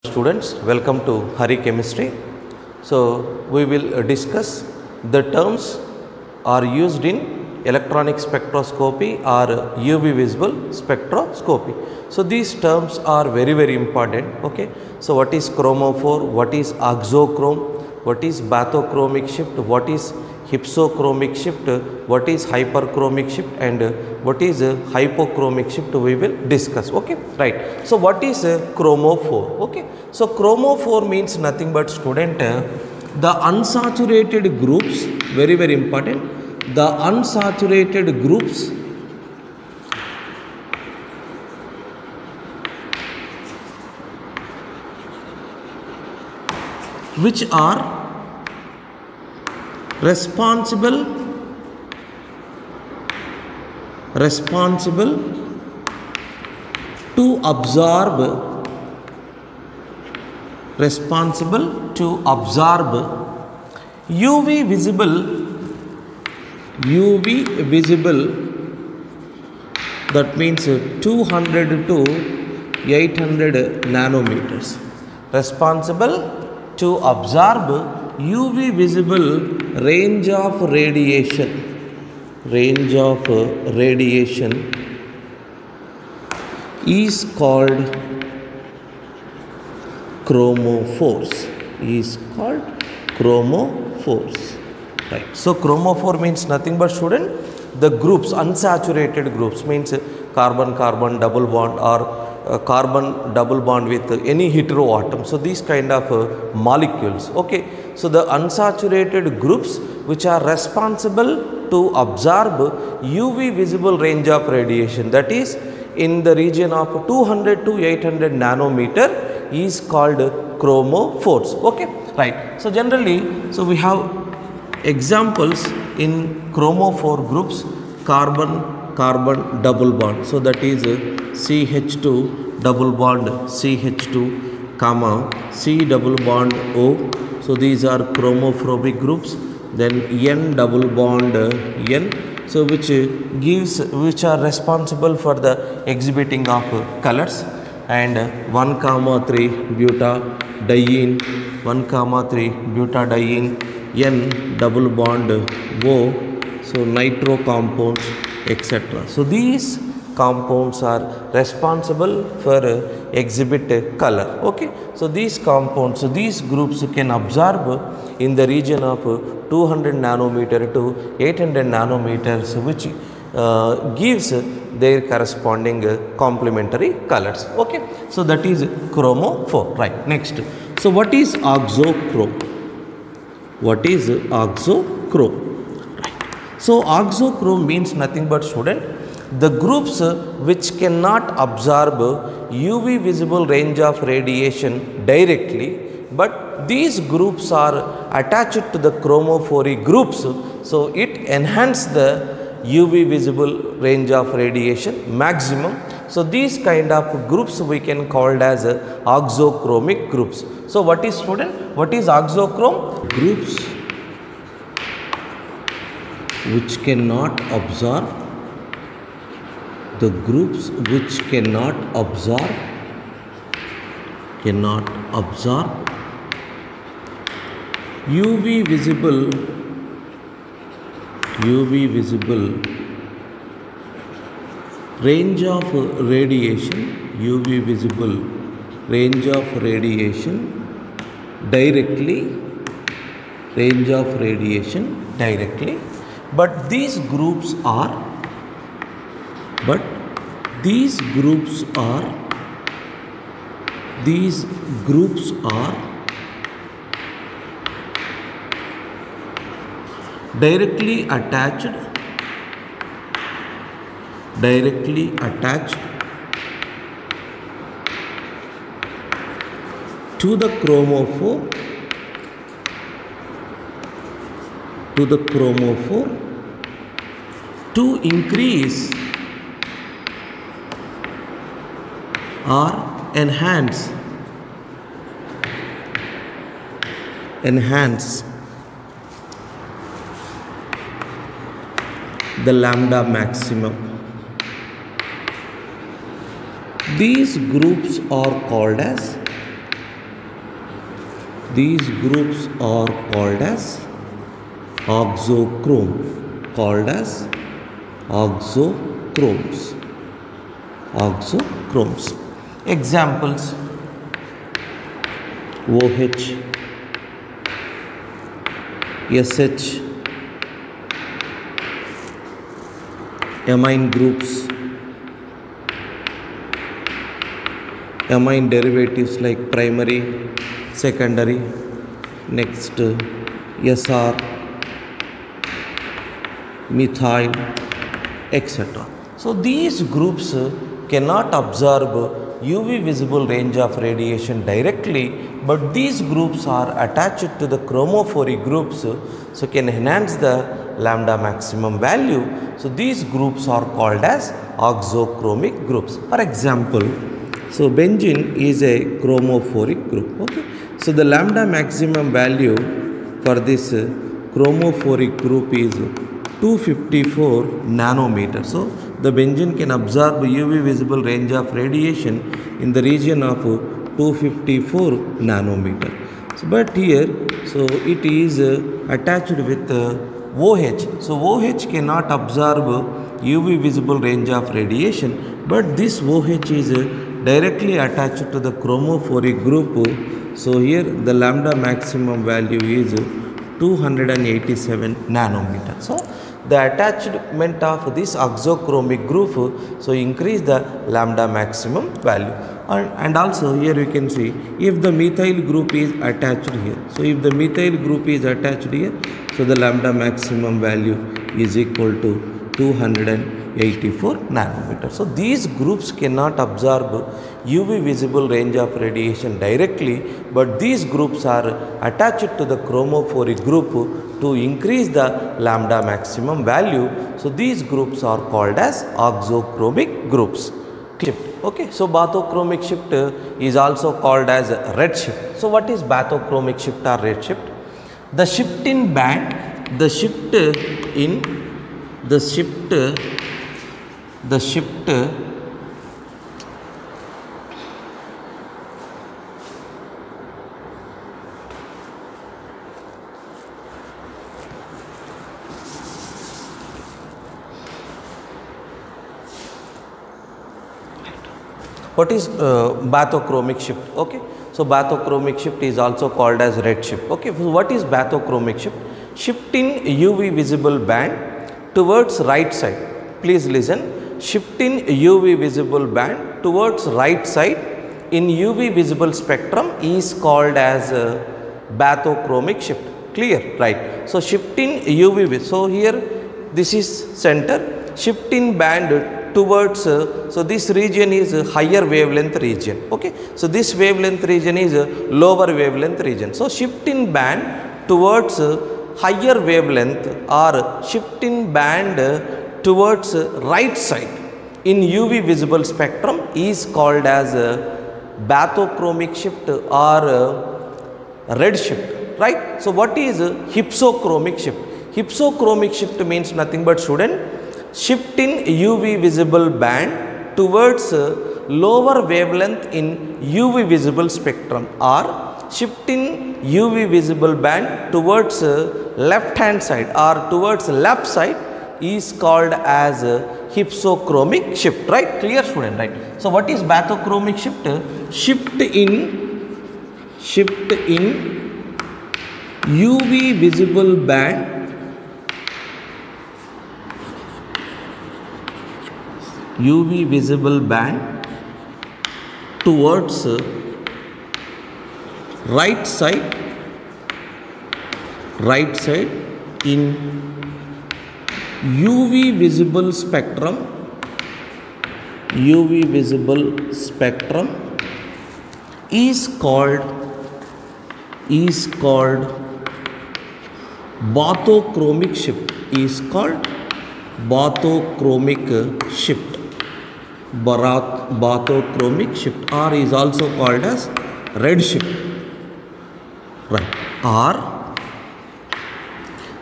Students, welcome to Hari Chemistry. So we will discuss the terms are used in electronic spectroscopy or UV visible spectroscopy. So these terms are very important. Okay, so what is chromophore, what is auxochrome, what is bathochromic shift, what is hypsochromic shift, what is hyperchromic shift, and what is hypochromic shift we will discuss. Okay, right. So what is chromophore? Okay, so chromophore means nothing but, student, the unsaturated groups, very important, the unsaturated groups which are responsible to absorb UV visible, that means 200 to 800 nanometers, responsible to absorb UV visible range of radiation is called chromophores, right. So chromophore means nothing but, student, the groups, unsaturated groups, means carbon double bond or carbon double bond with any heteroatom. So these kind of molecules. Okay, so the unsaturated groups which are responsible to absorb UV visible range of radiation, that is in the region of 200 to 800 nanometer, is called chromophores. Okay, right. So generally, so we have examples in chromophore groups: carbon double bond, so that is CH2 double bond CH2, comma C double bond O, so these are chromophobic groups. Then N double bond N, so which are responsible for the exhibiting of colors, and 1,3 butadiene, 1,3 butadiene, N double bond O, so nitro compounds, etc. So these compounds are responsible for exhibit color. Okay, so these compounds, so these groups can absorb in the region of 200 nanometer to 800 nanometers, which gives their corresponding complementary colors. Okay, so that is chromophore, right. Next, so what is auxochrome? Right. So auxochrome means nothing but, student, the groups which cannot absorb UV visible range of radiation directly, but these groups are attached to the chromophory groups, so it enhances the UV visible range of radiation maximum. So these kind of groups we can call as auxochromic groups. So what is, student, what is auxochrome? Groups which cannot absorb, the groups which cannot absorb UV visible range of radiation directly, but these groups are directly attached to the chromophore to increase or enhance the lambda maximum. These groups are called as These groups are called as auxochrome, called as auxochromes. Auxochromes. Examples: OH, SH, amine groups, amine derivatives like primary, secondary, next SR, methyl, etc. So these groups cannot absorb UV visible range of radiation directly, but these groups are attached to the chromophoric groups, so can enhance the lambda maximum value. So these groups are called as auxochromic groups. For example, so benzene is a chromophoric group. Okay, so the lambda maximum value for this chromophoric group is 254 nanometer. So the benzene can absorb UV visible range of radiation in the region of 254 nanometer. So, but here, so it is attached with OH. So OH cannot absorb UV visible range of radiation, but this OH is directly attached to the chromophoric group. So here the lambda maximum value is 287 nanometer. So the attachment of this auxochromic group so increase the lambda maximum value. And also here you can see if the methyl group is attached here. So if the methyl group is attached here, so the lambda maximum value is equal to 284 nanometer. So these groups cannot absorb UV visible range of radiation directly, but these groups are attached to the chromophoric group to increase the lambda maximum value. So these groups are called as auxochromic groups. Okay, so bathochromic shift is also called as red shift. So what is bathochromic shift or red shift? The shift in band, the shift what is bathochromic shift? Okay, so bathochromic shift is also called as red shift. Okay, so what is bathochromic shift? Shift in UV visible band towards right side. Please listen. Shift in UV visible band towards right side in UV visible spectrum is called as bathochromic shift. Clear? Right. So shift in UV. So here this is center. Shift in band towards, so this region is higher wavelength region. Okay, so this wavelength region is lower wavelength region. So shift in band towards higher wavelength or shift in band towards right side in UV visible spectrum is called as bathochromic shift or red shift, right? So what is hypsochromic shift? Hypsochromic shift means nothing but student, shift in UV visible band towards lower wavelength in UV visible spectrum or shift in UV visible band towards left hand side or towards left side is called as hypsochromic shift, right? Clear student, right? So what is bathochromic shift? Shift in UV visible band towards right side in UV visible spectrum is called bathochromic shift, is called bathochromic shift. Bathochromic shift or is also called as red shift, right? Or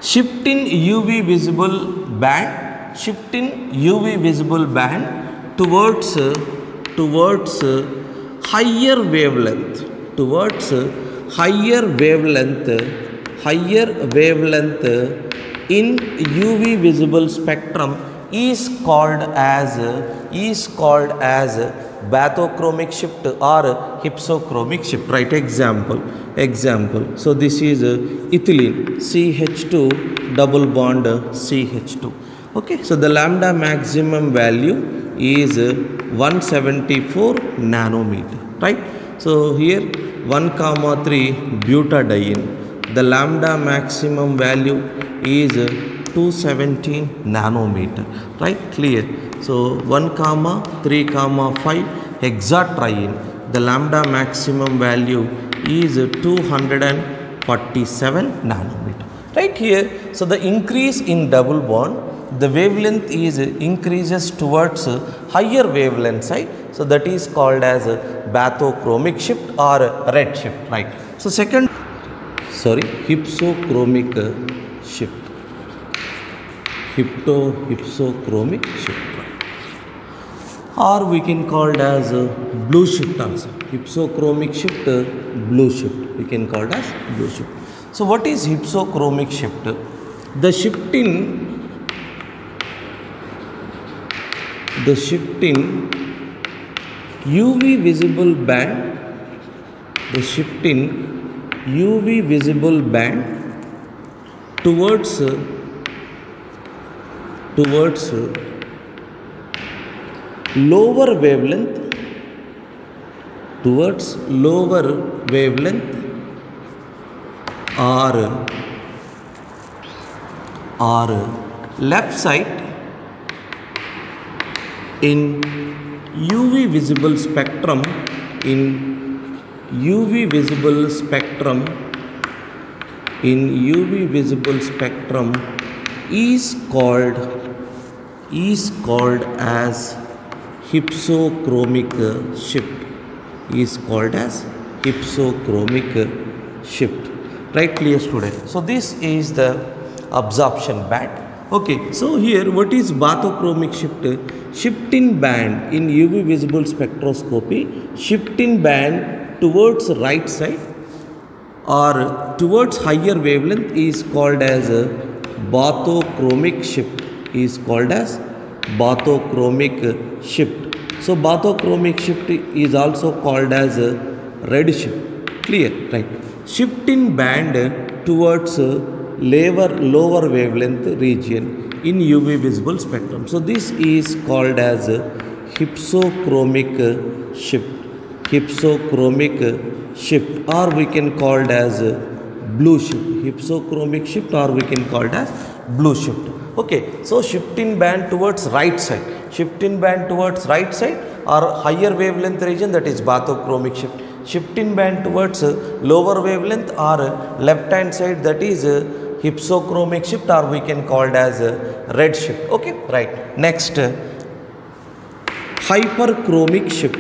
shift in UV visible band, shift in UV visible band towards higher wavelength, higher wavelength in UV visible spectrum is called as bathochromic shift or hypsochromic shift. Right? Example. So this is ethylene, CH2 double bond CH2. Okay, so the lambda maximum value is 174 nanometer. Right? So here 1,3 butadiene, the lambda maximum value is 217 nanometer. Right? Clear? So 1,3,5 hexatriene, the lambda maximum value is 247 nanometer. Right here, so the increase in double bond, the wavelength is increases towards higher wavelength side, so that is called as bathochromic shift or red shift. Right? So hypsochromic shift, hypsochromic shift, or we can call it as blue shift also. Hypsochromic shift, blue shift, we can call it as blue shift. So what is hypsochromic shift? The shift in UV visible band, towards lower wavelength, or left side in UV visible spectrum, is called as hypsochromic shift. Right? Clear, student? So this is the absorption band. Okay, so here what is bathochromic shift? Shift in band in UV visible spectroscopy, shift in band towards right side or towards higher wavelength is called as bathochromic shift. So bathochromic shift is also called as red shift. Clear? Right? Shift in band towards lower wavelength region in UV visible spectrum. So this is called as hypsochromic shift, or we can call it as blue shift. Hypsochromic shift, or we can call it as blue shift. Okay, so shift in band towards right side, or higher wavelength region, that is bathochromic shift. Shift in band towards lower wavelength or left hand side, that is hypsochromic shift, or we can call it as red shift. Okay, right. Next, hyperchromic shift.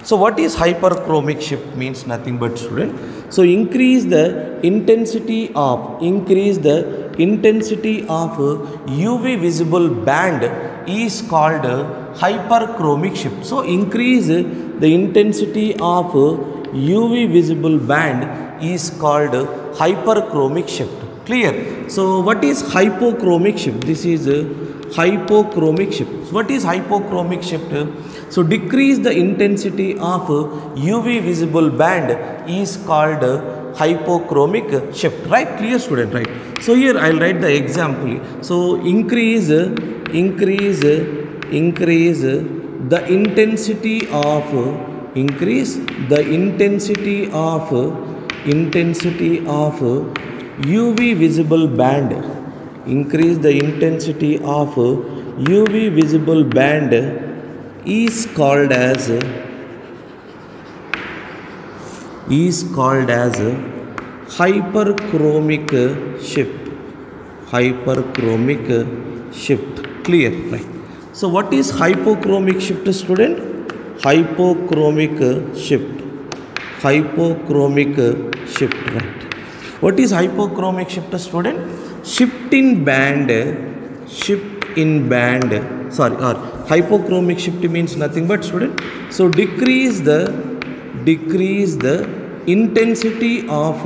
So what is hyperchromic shift? Means nothing but, student, so increase the intensity of UV visible band is called hyperchromic shift. So increase the intensity of UV visible band is called hyperchromic shift. Clear? So what is hypochromic shift? This is hypochromic shift. What is hypochromic shift? So decrease the intensity of UV visible band is called hypochromic shift. Right? Clear, student? Right? So here I'll write the example. So increase the intensity of UV visible band. Increase the intensity of UV visible band is called as hyperchromic shift. Clear? Right? So what is hypochromic shift, student? Hypochromic shift. Right? What is hypochromic shift, shift in band Hypochromic shift means nothing but student. So decrease the intensity of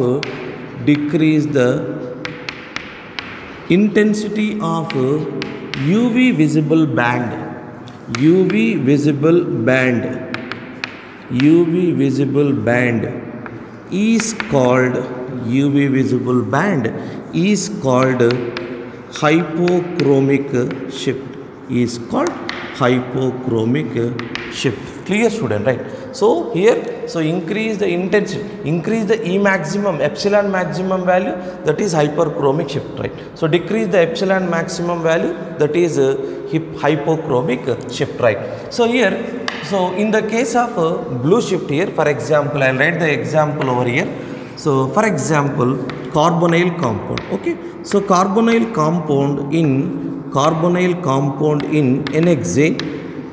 UV visible band. UV visible band is called hypochromic shift. Clear student, right? So here, so increase the intensity, increase the E maximum, epsilon maximum value, that is hyperchromic shift, right? So decrease the epsilon maximum value, that is hypochromic shift, right? So here, so in the case of blue shift here, for example, I'll write the example over here. So for example, carbonyl compound, okay? So carbonyl compound in n-hexane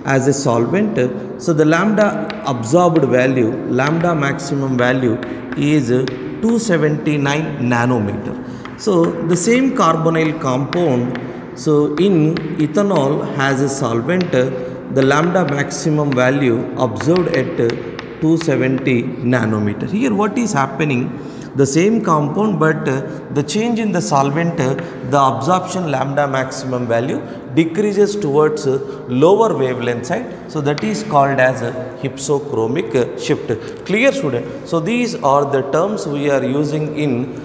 as a solvent. So the lambda absorbed value, lambda maximum value is 279 nanometer. So the same carbonyl compound, so in ethanol has a solvent, the lambda maximum value observed at 270 nanometer. Here what is happening? The same compound, but the change in the solvent, the absorption lambda maximum value decreases towards lower wavelength side. So that is called as a hypsochromic shift. Clear student? So these are the terms we are using in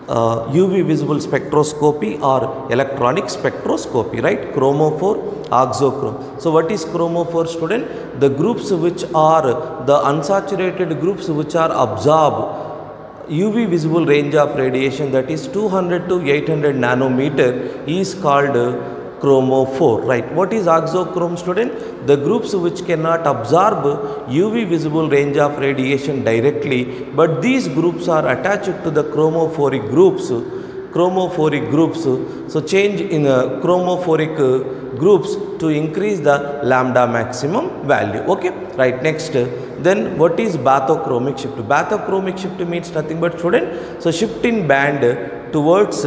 UV visible spectroscopy or electronic spectroscopy, right? Chromophore, oxochrome. So what is chromophore student? The groups which are the unsaturated groups which are absorbed UV visible range of radiation, that is 200 to 800 nanometer, is called chromophore, right? What is oxochrome student? The groups which cannot absorb UV visible range of radiation directly, but these groups are attached to the chromophoric groups. So change in chromophoric groups to increase the lambda maximum value. Okay, right? Next, then what is bathochromic shift? Bathochromic shift means nothing but student, so shift in band towards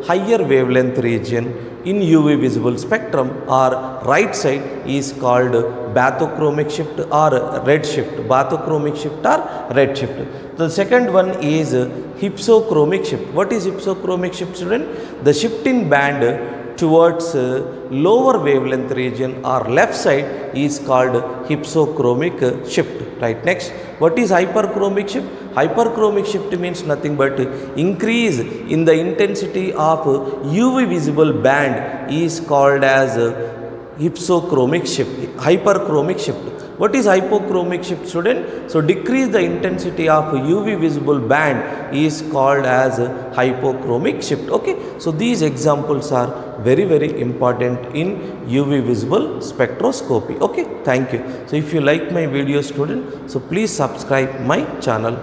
higher wavelength region in UV visible spectrum or right side is called bathochromic shift or red shift. Bathochromic shift or red shift. The second one is hypsochromic shift. What is hypsochromic shift student? The shift in band towards lower wavelength region or left side is called hypsochromic shift, right? Next, what is hyperchromic shift? Hyperchromic shift means nothing but increase in the intensity of UV visible band is called as hypsochromic shift, hyperchromic shift. What is hypochromic shift student? So decrease the intensity of UV visible band is called as hypochromic shift. Okay, so these examples are very important in UV visible spectroscopy. Okay, thank you. So if you like my video student, so please subscribe my channel.